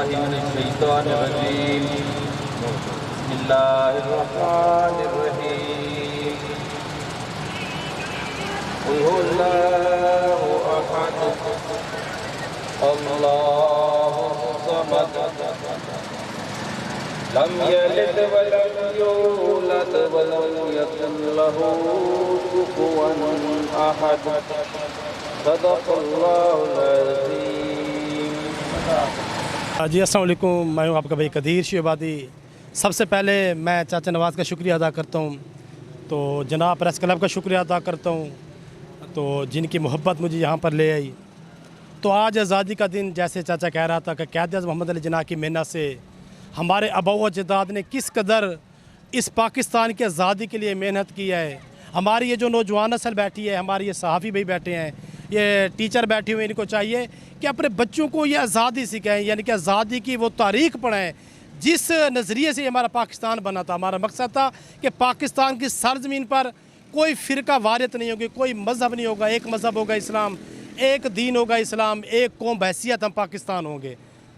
بالله من الشيطان الرجيم بسم الله الرحمن الرحيم قل هو الله أحد الله الصمد لم يلد ولم يولد ولم يكن له كفوا أحد صدق الله العظيم. جی السلام علیکم، میں ہوں آپ کا بھائی قدیر شیوبادی. سب سے پہلے میں چاچا نواز کا شکریہ ادا کرتا ہوں، تو جناب پریس کلب کا شکریہ ادا کرتا ہوں، تو جن کی محبت مجھے یہاں پر لے آئی. تو آج آزادی کا دن، جیسے چاچا کہہ رہا تھا کہ قائد اعظم محمد علی جناح کی محنت سے ہمارے آباء و اجداد نے کس قدر اس پاکستان کی آزادی کے لیے محنت کی ہے. ہماری یہ جو نوجوان نسل بیٹھی ہے، ہمارے یہ صحافی بھائی بیٹھے ہیں، یہ ٹیچر بیٹھے ہوئے، ان کو چاہیے کہ اپنے بچوں کو یہ آزادی سکھائیں، یعنی کہ آزادی کی وہ تاریخ پڑھائیں جس نظریے سے ہمارا پاکستان بنا تھا. ہمارا مقصد تھا کہ پاکستان کی سرزمین پر کوئی فرقہ وارث نہیں ہوگی، کوئی مذہب نہیں ہوگا، ایک مذہب ہوگا اسلام، ایک دین ہوگا اسلام، ایک قوم بحیثیت ہم پاکستان ہوں گے.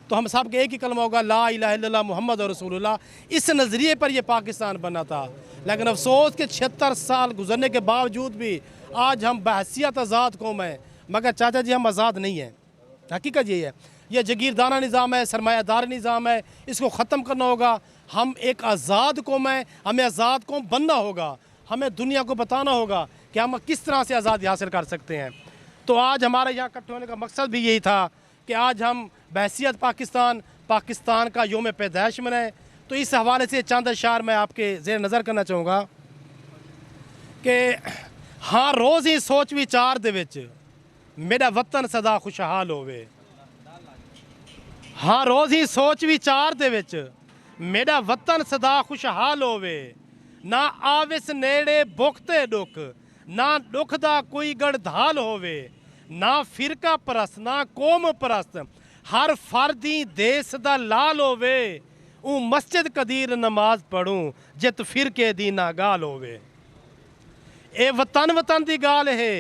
تو ہم سب کے ایک ہی کلمہ ہوگا، لا الہ الا اللہ محمد رسول اللہ. اس نظریے پر یہ پاکستان بنا تھا. لیکن افسوس کہ 76 سال گزرنے کے باوجود بھی آج ہم بحیثیت آزاد قوم ہیں، مگر چاچا جی ہم آزاد نہیں ہیں. حقیقت یہی ہے، یہ جگیردارانہ نظام ہے، سرمایہ دار نظام ہے، اس کو ختم کرنا ہوگا. ہم ایک آزاد قوم ہیں، ہمیں آزاد قوم بننا ہوگا. ہمیں دنیا کو بتانا ہوگا کہ ہم کس طرح سے آزادی حاصل کر سکتے ہیں. تو آج ہمارے یہاں اکٹھے ہونے کا مقصد بھی یہی تھا کہ آج ہم بحیثیت پاکستان کا یوم پیدائش منائیں. تو اس حوالے سے چند اشعار میں آپ کے زیر نظر کرنا چاہوں گا کہ ہاں روز ہی سوچ وچار دے وچ میرا وطن سدا خوشحال ہووے. ہاں روز ہی سوچ وچار دے وچ میرا وطن سدا خوشحال ہووے. نہ آوس نیڑے بختے ڈک، نہ ڈک دا کوئی گڑ دھال ہووے. نہ فرقہ پرست نہ قوم پرست، ہر فردی دیس دا لال ہووے. اون مسجد قدیر نماز پڑھوں جت فرقے دی ناگال ہووے. اے وطن دی گال ہے،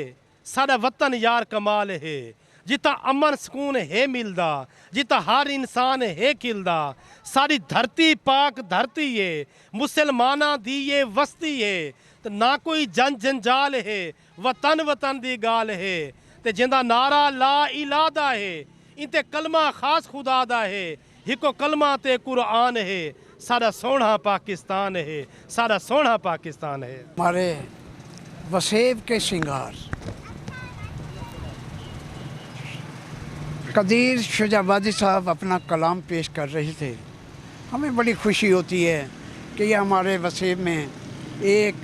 ساڈا وطن یار کمال ہے. جتا امن سکون ہے ملدا، جتا ہر انسان ہے کھلدا. ساری دھرتی پاک دھرتی ہے، مسلمانہ دی یہ وسطی ہے. تو نہ کوئی جنجال ہے، وطن دی گال ہے. تے جندہ نعرہ لا الہ دا ہے، انتے کلمہ خاص خدا دا ہے. ہکو کلمہ تے قرآن ہے، سارا سونا پاکستان ہے، سارا سونا پاکستان ہے. ہمارے وسیب کے سنگار قدیر شجابادی صاحب اپنا کلام پیش کر رہے تھے. ہمیں بڑی خوشی ہوتی ہے کہ یہ ہمارے وسیب میں ایک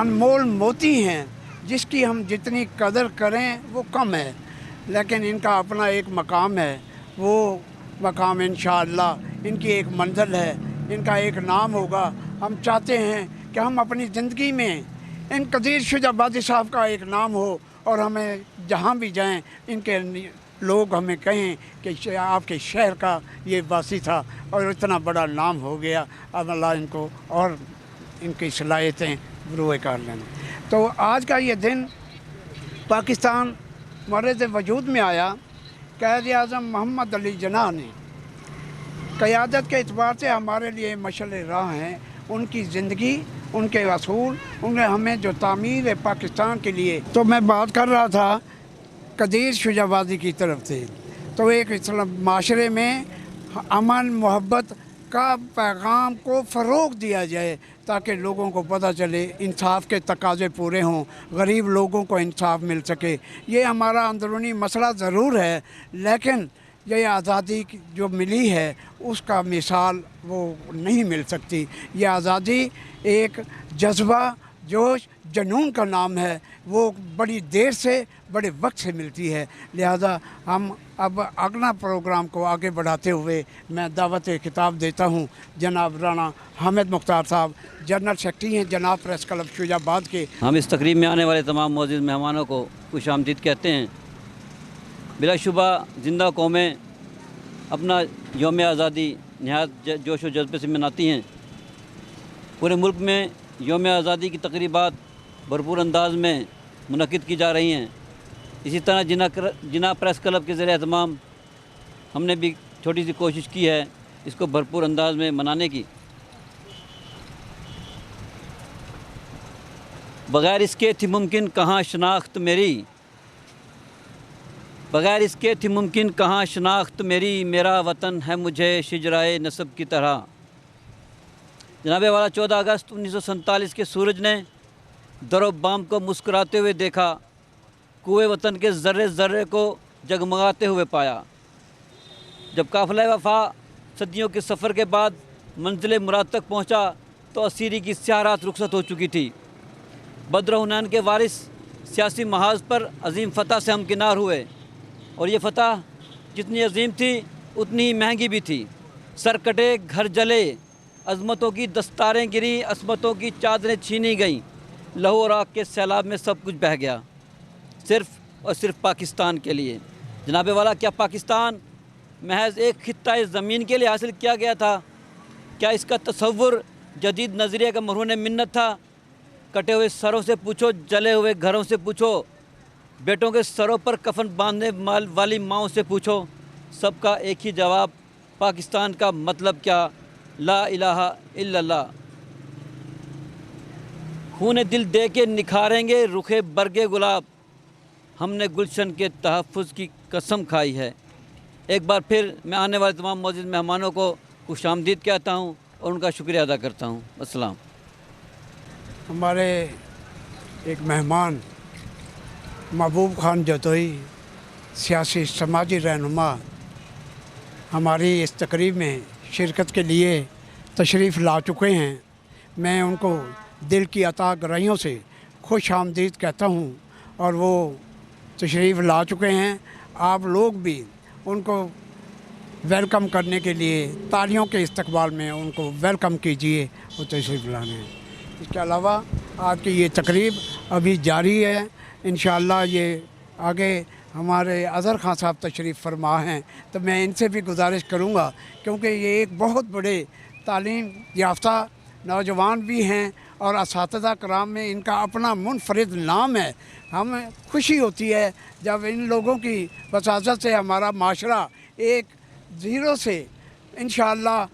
انمول موتی ہیں جس کی ہم جتنی قدر کریں وہ کم ہے، لیکن ان کا اپنا ایک مقام ہے. وہ مقام انشاءاللہ ان کی ایک منزل ہے، ان کا ایک نام ہوگا. ہم چاہتے ہیں کہ ہم اپنی زندگی میں ان قدیر شجابادی صاحب کا ایک نام ہو، اور ہمیں جہاں بھی جائیں ان کے لوگ ہمیں کہیں کہ آپ کے شہر کا یہ واسی تھا اور اتنا بڑا نام ہو گیا. اب اللہ ان کو اور ان کی صلاحیتیں بروئے کر لیں. تو آج کا یہ دن پاکستان مورد وجود میں آیا. قائد اعظم محمد علی جناح نے قیادت کے اعتبار سے ہمارے لیے مشعل راہ ہیں. ان کی زندگی، ان کے اصول، انہوں نے ہمیں جو تعمیر پاکستان کے لیے. تو میں بات کر رہا تھا قدیر شجابادی کی طرف سے. تو ایک معاشرے میں امن محبت کا پیغام کو فروغ دیا جائے تاکہ لوگوں کو پتہ چلے، انصاف کے تقاضے پورے ہوں، غریب لوگوں کو انصاف مل سکے. یہ ہمارا اندرونی مسئلہ ضرور ہے، لیکن یہ آزادی جو ملی ہے اس کا مثال وہ نہیں مل سکتی. یہ آزادی ایک جذبہ، جوش، جنون کا نام ہے. وہ بڑی دیر سے، بڑے وقت سے ملتی ہے. لہذا ہم اب اگلا پروگرام کو آگے بڑھاتے ہوئے میں دعوت خطاب دیتا ہوں جناب رانا حامد مختار صاحب، جنرل سیکرٹری ہیں جناب پریس کلب شجاباد کے. ہم اس تقریب میں آنے والے تمام معزز مہمانوں کو خوش آمدید کہتے ہیں. بلا شبہ زندہ قومیں اپنا یوم آزادی نہایت جوش و جذبے سے مناتی ہیں. پورے ملک میں یوم آزادی کی تقریبات بھرپور انداز میں منعقد کی جا رہی ہیں. اسی طرح جناح پریس کلب کے زیر اہتمام ہم نے بھی छोटी सी कोशिश की है इसको भरपूर अंदाज में मनाने की। बग़ैर इसके थी मुमकिन कहाँ शनाख्त मेरी, बग़ैर इसके थी मुमकिन कहाँ शनाख्त मेरी, मेरा वतन है मुझे शिजराए नसब की तरह। जनाब वाला 14 अगस्त 1947 के सूरज ने दरो बाम को मुस्कुराते हुए देखा, कुएं वतन के ज़र्रे ज़र्रे को जगमगाते हुए पाया। जब काफ़िला वफ़ा सदियों के सफ़र के बाद मंजिल मुराद तक पहुंचा तो असीरी की स्याह रात रुखसत हो चुकी थी। बद्र हुनैन के वारिस सियासी महाज पर अजीम फ़तह से हमकिनार हुए और ये फ़तह जितनी अजीम थी उतनी ही महंगी भी थी। सर कटे, घर जले, अज़मतों की दस्तारें गिरी, असमतों की चादरें छीनी गईं, लहू और आग के सैलाब में सब कुछ बह गया, सिर्फ़ और सिर्फ पाकिस्तान के लिए। जनाब वाला, क्या पाकिस्तान महज एक खित्ता ज़मीन के लिए हासिल किया गया था? क्या इसका तसव्वुर जदीद नज़रिए का मरहून मिन्नत था? कटे हुए सरों से पूछो, जले हुए घरों से पूछो, बेटों के सरों पर कफन बांधने वाली माओं से पूछो, सबका एक ही जवाब, पाकिस्तान का मतलब क्या? ला इलाहा इल्लल्लाह। खून दिल दे के निखारेंगे रुखे बरगे गुलाब, हमने गुलशन के तहफ़्फ़ुज़ की कसम खाई है। एक बार फिर मैं आने वाले तमाम मौजूद मेहमानों को खुशामदीद कहता हूँ और उनका शुक्रिया अदा करता हूँ। अस्सलाम। हमारे एक मेहमान महबूब खान जतोई, सियासी समाजी रहनुमा, हमारी इस तकरीब में शिरकत के लिए तशरीफ़ ला चुके हैं। मैं उनको दिल की अता गहराइयों से खुश आमदीद कहता हूँ और वो तशरीफ़ ला चुके हैं। आप लोग भी उनको वेलकम करने के लिए तालियों के इस्तकबाल में उनको वेलकम कीजिए और तशरीफ़ लाने। इसके अलावा आज की ये तकरीब अभी जारी है। इंशाअल्लाह ये आगे हमारे अज़हर खान साहब तशरीफ़ फरमा हैं, तो मैं इनसे भी गुजारिश करूँगा, क्योंकि ये एक बहुत बड़े तालीम याफ्ता नौजवान भी हैं और असातिज़ा कराम में इनका अपना मुनफरिद नाम है। हमें खुशी होती है जब इन लोगों की वसाज़त से हमारा माशरा एक ज़ीरो से इंशाअल्लाह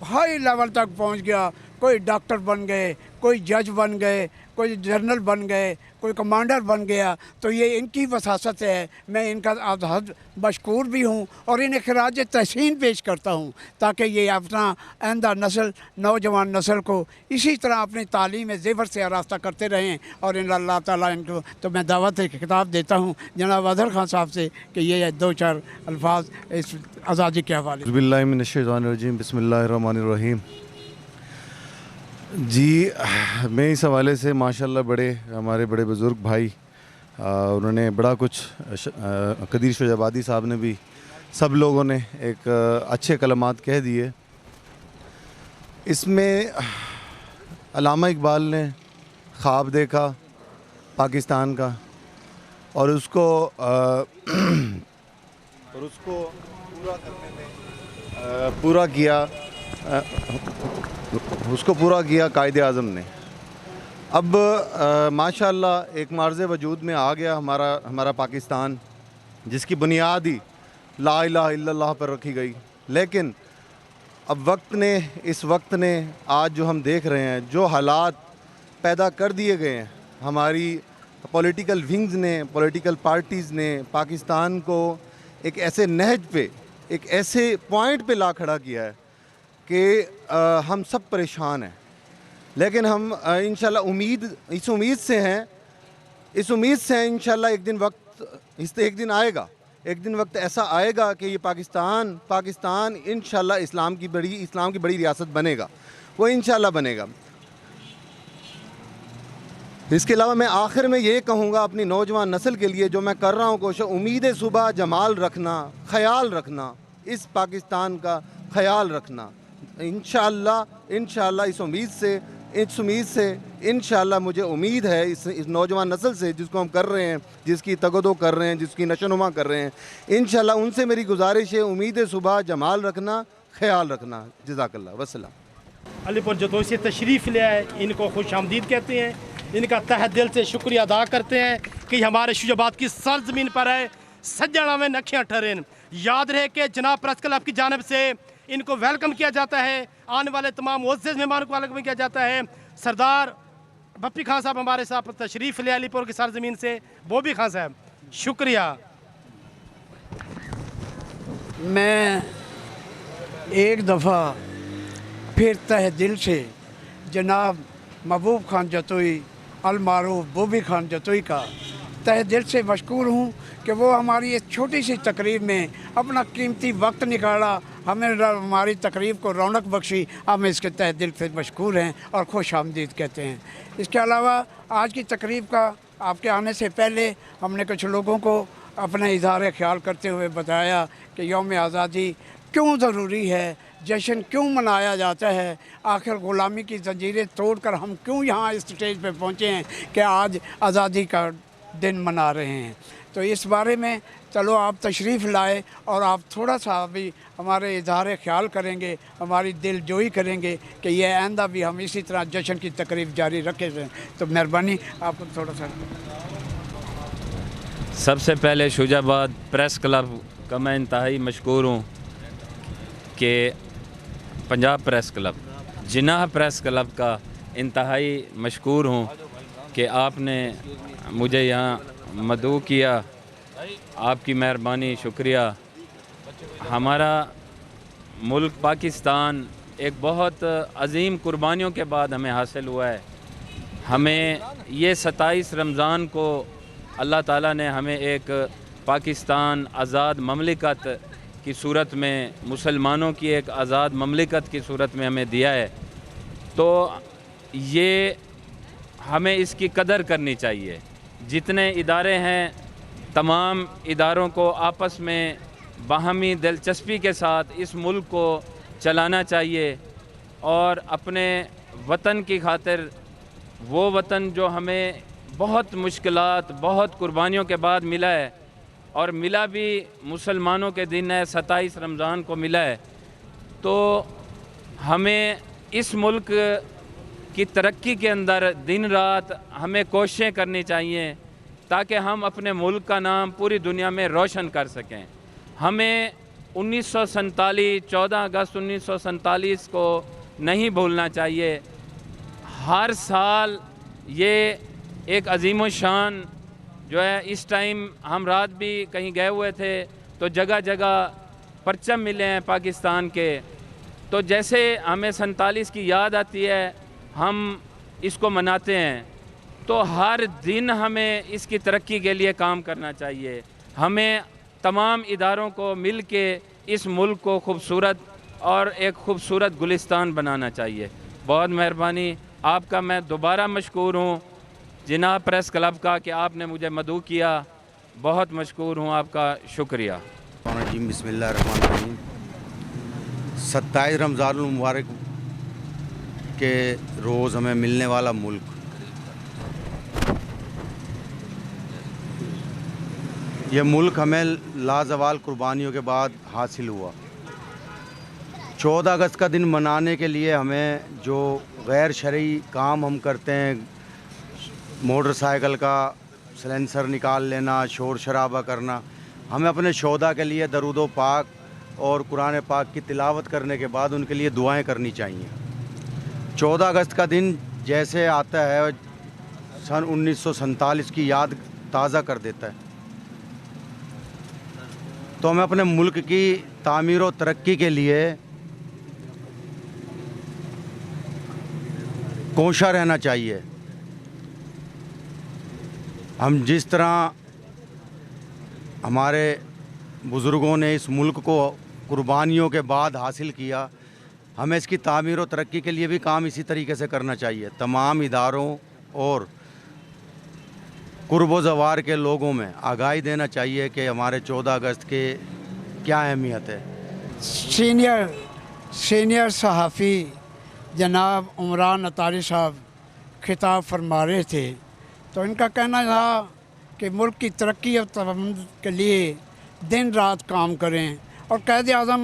हाई लेवल तक पहुंच गया। कोई डॉक्टर बन गए, कोई जज बन गए, कोई जनरल बन गए, कोई कमांडर बन गया, तो ये इनकी वसासत है। मैं इनका हद मशकूर भी हूँ और इन्हें खिराज तहसीन पेश करता हूँ, ताकि ये अपना आइंदा नस्ल, नौजवान नस्ल को इसी तरह अपनी तालीम ज़ेवर से आरास्ता करते रहें। और इन अल्लाह ताला इनको तो मैं दावत खिताब देता हूँ जनाब अज़हर खान साहब से कि ये 2-4 अल्फाज इस आज़ादी के हवाले। बिस्मिल्लाह मिनश शैतानिर रजीम, बिस्मिल्लाहिर रहमानिर रहीम। जी, मैं इस हवाले से माशाल्लाह हमारे बड़े बुज़ुर्ग भाई उन्होंने बड़ा कुछ, कदीर शोजाबादी साहब ने भी, सब लोगों ने एक अच्छे कलमात कह दिए। इसमें अल्लामा इकबाल ने ख्वाब देखा पाकिस्तान का और उसको पूरा किया कायदे आज़म ने। अब माशाअल्लाह एक मार्ज़ वजूद में आ गया हमारा पाकिस्तान, जिसकी बुनियाद ही ला इलाहा इल्लल्लाह पर रखी गई। लेकिन अब इस वक्त ने आज जो हम देख रहे हैं, जो हालात पैदा कर दिए गए हैं, हमारी पॉलिटिकल विंग्स ने, पॉलिटिकल पार्टीज़ ने पाकिस्तान को एक ऐसे नहज पे, एक ऐसे पॉइंट पे ला खड़ा किया है कि हम सब परेशान हैं। लेकिन हम इंशाल्लाह इस उम्मीद से हैं इंशाल्लाह एक दिन आएगा, एक दिन वक्त ऐसा आएगा कि ये पाकिस्तान इंशाल्लाह इस्लाम की बड़ी रियासत बनेगा, वो इंशाल्लाह बनेगा। इसके अलावा मैं आखिर में ये कहूँगा अपनी नौजवान नस्ल के लिए, जो मैं कर रहा हूँ कोशिश, उम्मीद सुबह जमाल रखना, ख्याल रखना, इस पाकिस्तान का ख्याल रखना। इंशाअल्लाह इस उम्मीद से इंशाअल्लाह मुझे उम्मीद है इस नौजवान नस्ल से, जिसको हम कर रहे हैं, जिसकी तगदो कर रहे हैं, जिसकी नशोनुमा कर रहे हैं, इंशाअल्लाह उनसे मेरी गुजारिश है, उम्मीद सुबह जमाल रखना, ख्याल रखना। जज़ाकल्लाह वस्सलाम। अलीपुर जतोई से तशरीफ़ ले आए, इनको खुश आमदीद कहते हैं, इनका तहे दिल से शुक्रिया अदा करते हैं कि हमारे शुजाबाद की सरज़मीन पर है, सज्जना में नखियाँ ठहरें। याद रहे कि जनाब प्रेस क्लब की जानिब से इनको वेलकम किया जाता है। आने वाले तमाम मुअज़्ज़ज़ मेहमानों को वेलकम किया जाता है। सरदार बप्पी खान साहब हमारे साथ तशरीफ़ ले अलीपुर की सरज़मीन से, बॉबी खान साहब शुक्रिया। मैं एक दफ़ा फिर तहे दिल से जनाब महबूब खान जतोई अलमारूफ बॉबी खान जतोई का तहे दिल से मशकूर हूँ कि वो हमारी इस छोटी सी तकरीब में अपना कीमती वक्त निकाला, हमें हमारी तकरीब को रौनक बख्शी। हम इसके तहे दिल से मशकूर हैं और खुश आमदीद कहते हैं। इसके अलावा आज की तकरीब का आपके आने से पहले हमने कुछ लोगों को अपना इज़हार ख्याल करते हुए बताया कि यौम आज़ादी क्यों ज़रूरी है, जश्न क्यों मनाया जाता है, आखिर ग़ुलामी की ज़ंजीरें तोड़कर हम क्यों यहाँ इस स्टेज पे पहुँचे हैं कि आज आज़ादी का दिन मना रहे हैं। तो इस बारे में चलो आप तशरीफ़ लाए और आप थोड़ा सा भी हमारे इज़हार ख्याल करेंगे, हमारी दिल जोई करेंगे कि ये आइंदा भी हम इसी तरह जश्न की तकरीब जारी रखे रहें। तो मेहरबानी आपको थोड़ा सा। सबसे पहले शुजाबाद प्रेस क्लब का मैं इंतहाई मशकूर हूँ कि Punjab press club, Jinnah press club का इंतहाई मशकूर हूँ कि आपने मुझे यहाँ मदऊ किया। आपकी मेहरबानी, शुक्रिया। हमारा मुल्क पाकिस्तान एक बहुत अजीम कुर्बानियों के बाद हमें हासिल हुआ है। हमें ये 27 रमज़ान को अल्लाह ताला ने हमें एक पाकिस्तान आज़ाद ममलिकत की सूरत में, मुसलमानों की एक आज़ाद ममलिकत की सूरत में हमें दिया है। तो ये हमें इसकी कदर करनी चाहिए। जितने इदारे हैं तमाम इदारों को आपस में बाहमी दिलचस्पी के साथ इस मुल्क को चलाना चाहिए और अपने वतन की खातिर, वो वतन जो हमें बहुत मुश्किलात, बहुत कुर्बानियों के बाद मिला है और मिला भी मुसलमानों के दिन है, 27 रमज़ान को मिला है, तो हमें इस मुल्क की तरक्की के अंदर दिन रात हमें कोशिशें करनी चाहिए ताकि हम अपने मुल्क का नाम पूरी दुनिया में रोशन कर सकें। हमें 1947 14 अगस्त 1947 को नहीं भूलना चाहिए। हर साल ये एक अजीम शान जो है, इस टाइम हम रात भी कहीं गए हुए थे तो जगह जगह परचम मिले हैं पाकिस्तान के। तो जैसे हमें 47 की याद आती है, हम इसको मनाते हैं, तो हर दिन हमें इसकी तरक्की के लिए काम करना चाहिए। हमें तमाम इदारों को मिल के इस मुल्क को खूबसूरत और एक खूबसूरत गुलिस्तान बनाना चाहिए। बहुत मेहरबानी आपका। मैं दोबारा मशकूर हूँ जिनाह प्रेस क्लब का कि आपने मुझे मदऊ किया। बहुत मशकूर हूँ आपका, शुक्रिया। बिस्मिल्लाहिर्रहमानिर्रहीम। 27 रमज़ानुल मुबारक के रोज़ हमें मिलने वाला मुल्क, ये मुल्क हमें लाजवाल कुर्बानियों के बाद हासिल हुआ। 14 अगस्त का दिन मनाने के लिए हमें जो गैर शरई काम हम करते हैं, मोटरसाइकिल का सिलेंसर निकाल लेना, शोर शराबा करना, हमें अपने शोदा के लिए दरूदो पाक और कुरान पाक की तिलावत करने के बाद उनके लिए दुआएं करनी चाहिए। 14 अगस्त का दिन जैसे आता है सन 1947 की याद ताज़ा कर देता है। तो हमें अपने मुल्क की तामीर और तरक्की के लिए कोशा रहना चाहिए। हम जिस तरह हमारे बुज़ुर्गों ने इस मुल्क को कुर्बानियों के बाद हासिल किया, हमें इसकी तामीर और तरक्की के लिए भी काम इसी तरीके से करना चाहिए। तमाम इदारों और कुर्ब ज़वार के लोगों में आगाही देना चाहिए कि हमारे 14 अगस्त के क्या अहमियत है। सीनियर सहाफ़ी जनाब उमरान अतारी साहब खिताब फरमा रहे थे, तो इनका कहना था कि मुल्क की तरक्की और तरक्की के लिए दिन रात काम करें। और क़ायद आज़म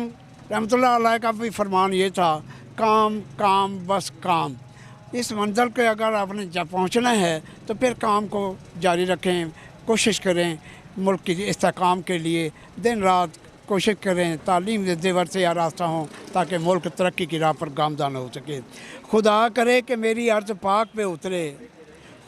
रहमतुल्लाह अलैह का भी फरमान ये था, काम काम बस काम। इस मंज़िल के अगर आपने जब पहुँचना है तो फिर काम को जारी रखें, कोशिश करें मुल्क की इस्तेहकाम के लिए, दिन रात कोशिश करें तालीम ज़ेवर से आरास्ता हों ताकि मुल्क तरक्की की राह पर गामदान हो सके। खुदा करे कि मेरी अर्ज़ पाक पे उतरे,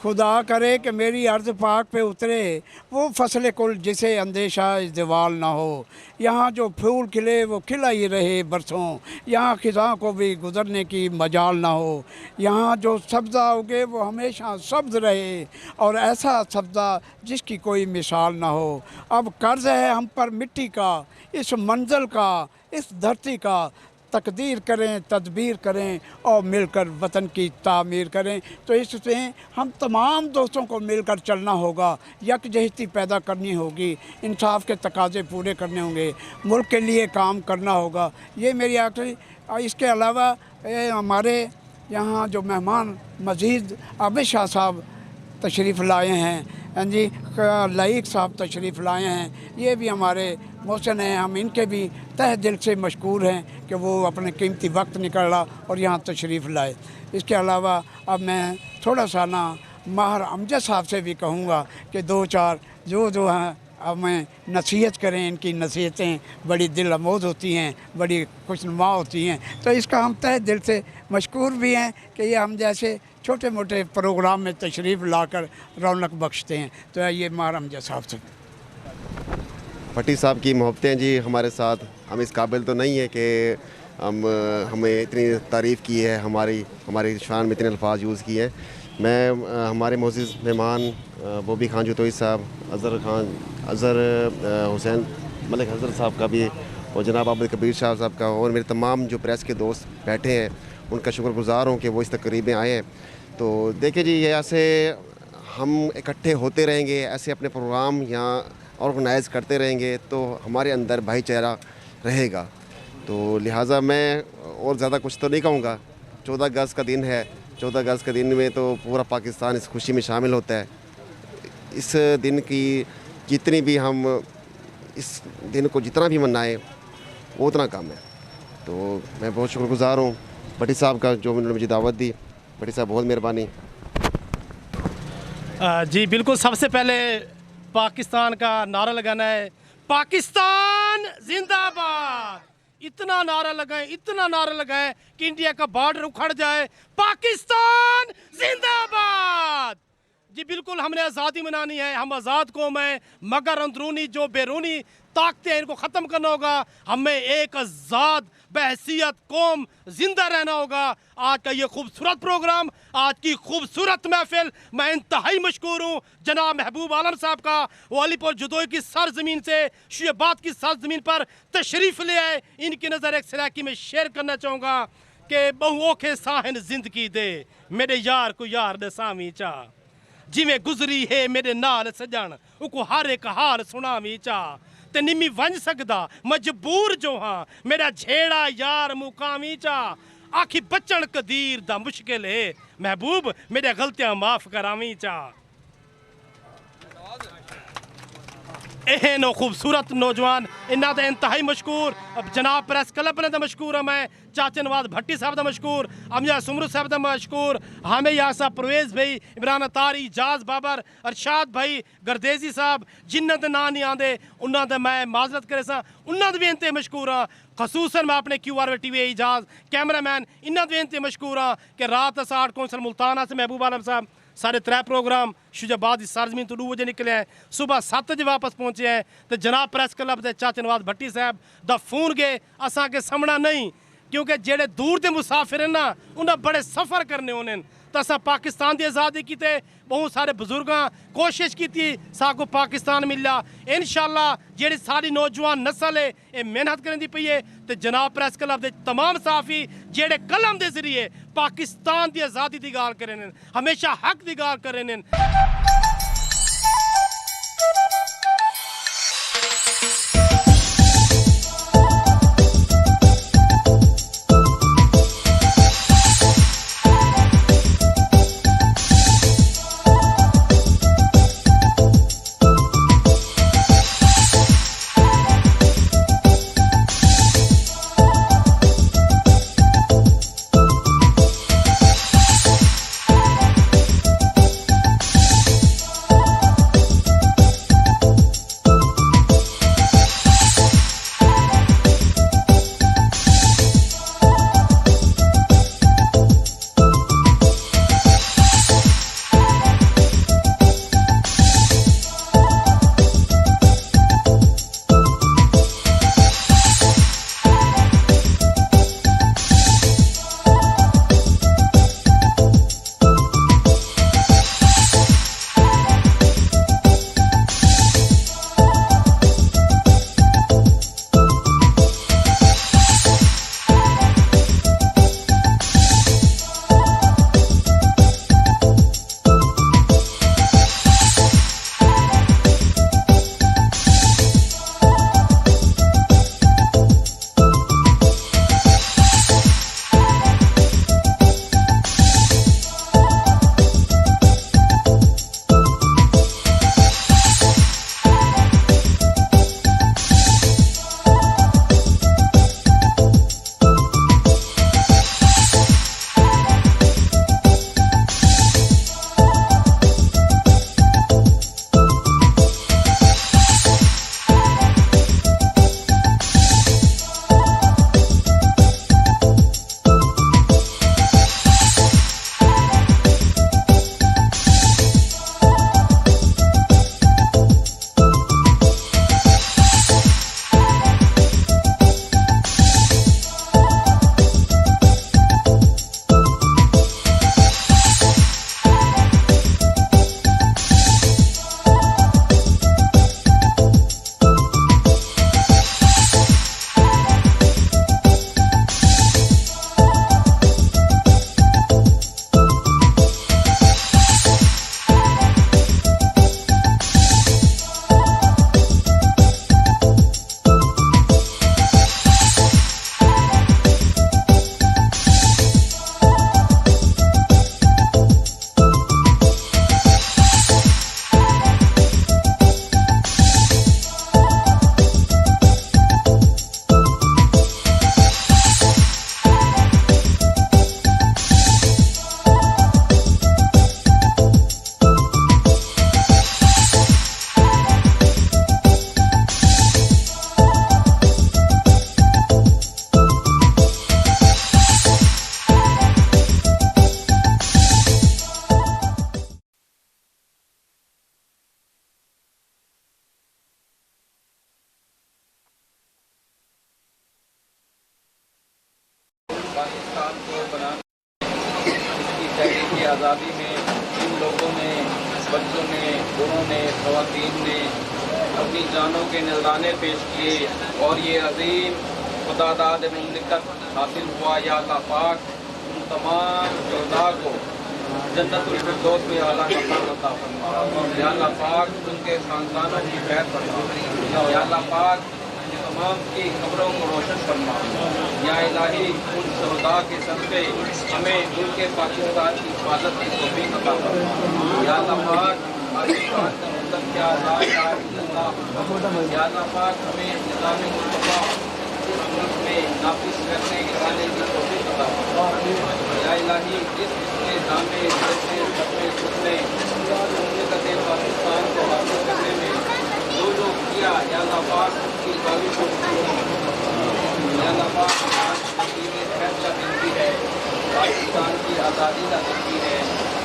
खुदा करे कि मेरी अर्ज़ पाक पे उतरे वो फसल कुल जिसे अंदेशा इज़्ज़वाल ना हो। यहाँ जो फूल खिले वो खिला ही रहे बरसों, यहाँ ख़िज़ां को भी गुज़रने की मजाल ना हो। यहाँ जो सब्ज़ा उगे वो हमेशा सब्ज़ रहे और ऐसा सब्ज़ा जिसकी कोई मिसाल ना हो। अब कर्ज़ है हम पर मिट्टी का, इस मंज़िल का, इस धरती का। तकदीर करें, तदबीर करें और मिलकर वतन की तामीर करें। तो इसमें हम तमाम दोस्तों को मिलकर चलना होगा, यकजहती पैदा करनी होगी, इंसाफ के तकाज़े पूरे करने होंगे, मुल्क के लिए काम करना होगा। ये मेरी आखिरी। इसके अलावा हमारे यहाँ जो मेहमान मज़ीद आबिद शाह साहब तशरीफ़ लाए हैं, हाँ जी, लाइक साहब तशरीफ़ लाए हैं, ये भी हमारे मोहसिन हैं। हम इनके भी तहे दिल से मशकूर हैं कि वो अपने कीमती वक्त निकाला और यहाँ तशरीफ़ लाए। इसके अलावा अब मैं थोड़ा सा ना माहर अमजद साहब से भी कहूँगा कि दो चार जो हैं अब मैं नसीहत करें। इनकी नसीहतें बड़ी दिल आमोद होती हैं, बड़ी खुशनुमा होती हैं। तो इसका हम तहे दिल से मशकूर भी हैं कि ये हम जैसे छोटे मोटे प्रोग्राम में तशरीफ़ लाकर रौनक बख्शते हैं। तो ये माहर अमजद साहब से। भट्टी साहब की मोहब्बतें जी हमारे साथ, हम इस काबिल तो नहीं है कि हमें इतनी तारीफ़ की है, हमारी शान में इतने अल्फाज यूज़ किए हैं। मैं हमारे मोअज़्ज़िज़ मेहमान बॉबी खान जतोई साहब, अज़हर हुसैन मलिक हज़रत साहब का भी और जनाब आबिद कबीर शाह साहब का और मेरे तमाम जो प्रेस के दोस्त बैठे हैं उनका शुक्रगुज़ार हूँ कि वो इस तकरीब में आए हैं। तो देखिए जी, ये ऐसे हम इकट्ठे होते रहेंगे, ऐसे अपने प्रोग्राम यहाँ ऑर्गेनाइज़ करते रहेंगे तो हमारे अंदर भाईचारा रहेगा। तो लिहाजा मैं और ज़्यादा कुछ तो नहीं कहूँगा। 14 अगस्त का दिन है, 14 अगस्त के दिन में तो पूरा पाकिस्तान इस खुशी में शामिल होता है। इस दिन की जितनी भी हम इस दिन को जितना भी मनाएं वो उतना कम है। तो मैं बहुत शुक्रगुज़ार हूँ भट्टी साहब का जो उन्होंने मुझे दावत दी। भट्टी साहब बहुत मेहरबानी। जी बिल्कुल, सबसे पहले पाकिस्तान का नारा लगाना है, पाकिस्तान जिंदाबाद। इतना नारा लगाएं, इतना नारा लगाएं कि इंडिया का बॉर्डर उखड़ जाए, पाकिस्तान जिंदाबाद। जी बिल्कुल, हमने आज़ादी मनानी है, हम आज़ाद कौम है, मगर अंदरूनी जो बैरूनी ताकतें हैं इनको ख़त्म करना होगा। हमें एक आज़ाद बहसीयत कौम जिंदा रहना होगा। आज का ये खूबसूरत प्रोग्राम, आज की खूबसूरत महफिल, मैं इंतहाई मशकूर हूँ जनाब महबूब आलम साहब का। वो अलीपुर जदोई की सरजमीन से शुएबाद की सरजमीन पर तशरीफ़ ले आए। इनकी नज़र एक सराकी में शेयर करना चाहूँगा कि बहुओं के साहन जिंदगी दे, मेरे यार को यार दे सामी चा, जिमें गुजरी है मेरे नाल सजन उको हर एक हाल सुनावी चा, ते निमी वंज सकदा मजबूर जो हाँ मेरा झेड़ा यार मुकामी चा, आखी बचन कदीर दा मुश्किल है महबूब मेरे गलतियां माफ करावी चा। एहनो खूबसूरत नौजवान इन्ना दा इंतहाई मशकूर जनाब प्रेस क्लब ने मशकूर है। मैं चाचा नवाज भट्टी साहब का मशकूर, अमजा सुमरू साहब का मशकूर, हामिद यासा परवेज़ भाई, इमरान अतारी, जाज बाबर, अरशाद भाई, गर्देजी साहब जिन्हों के ना नहीं आते उन्होंने मैं माजरत करे सा, उन्होंने बेनते मशकूर हाँ। खसूसन मैं अपने QR TV इजाज कैमरामैन इन्होंने बेनते मशकूर हाँ कि रात 8 कौंसल मुल्ताना से महबूब आलम साहब सारे 3 प्रोग्राम शुजाबाद की सरजमीन तो 2 बजे निकले हैं, सुबह 7 बजे वापस पहुँचे हैं। तो जनाब प्रेस क्लब के चाचा नवाज भट्टी साहब दा फोन गए असा के समझना नहीं, क्योंकि जेड़े दूर के मुसाफिर हैं ना उन्हें बड़े सफ़र करने होने। तो असा पाकिस्तान की आज़ादी की बहुत सारे बुजुर्गां कोशिश की साको पाकिस्तान मिला। इंशाअल्लाह जेड़ी सारी नौजवान नस्ल है ये मेहनत करने पई है। तो जनाब प्रेस क्लब के तमाम साफी जेड़े कलम के जरिए पाकिस्तान की आज़ादी की गाल करें, हमेशा हक की गाल करें। पाकिस्तान को बनाने इसकी तहरीक आज़ादी में इन लोगों ने, बच्चों ने, बूढ़ों ने, ख़वातीन ने अपनी जानों के नजराने पेश किए और ये अजीम खुदादाद मुमलिकत हासिल हुआ। या अल्लाह पाक उन तमाम शोहदा को जन्नतुल फिरदौस में आला मकाम अता फरमा। या अल्लाह पाक उनके खानदानों की खैर फरमा। या अल्लाह पाक तमाम की कब्रों को रोशन फरमा। या इलाही उन शोहदा के सदक़े हमें उनके पाकिस्तान की हिफाजत की तौफीक अता फरमा। या अल्लाह पाक पाकिस्तान का मतलब क्या, ला इलाहा इल्लल्लाह। या अल्लाह पाक हमें निज़ाम मुस्तफ़ा में नाफिज करने के वाले की तौफीक अता फरमा। या इलाही इस निज़ाम सुनने मुमलिकत पाकिस्तान को हासिल करने में जो किया, या अल्लाह पाक उसकी काबिल को या अल्लाह पाक आज खैर का दिन भी है, पाकिस्तान की आज़ादी का दिन भी है।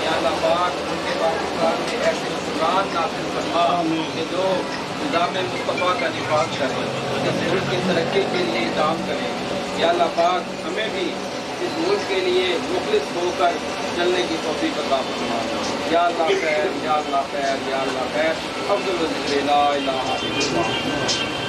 या अल्लाह पाक उनके पाकिस्तान में ऐसे हुक्मरान नाफिज फरमा कि जो निज़ाम मुस्तफ़ा का निफाज़ करें, इस मुल्क की तरक्की के लिए काम करें। या अल्लाह पाक हमें भी इस मुल्क के लिए मुखलिस होकर चलने की तौफीक अता फरमा। या अल्लाह खैर, या अल्लाह खैर, या अल्लाह खैर। अब्दुल ज़िक्र ला इलाहा इल्लल्लाह।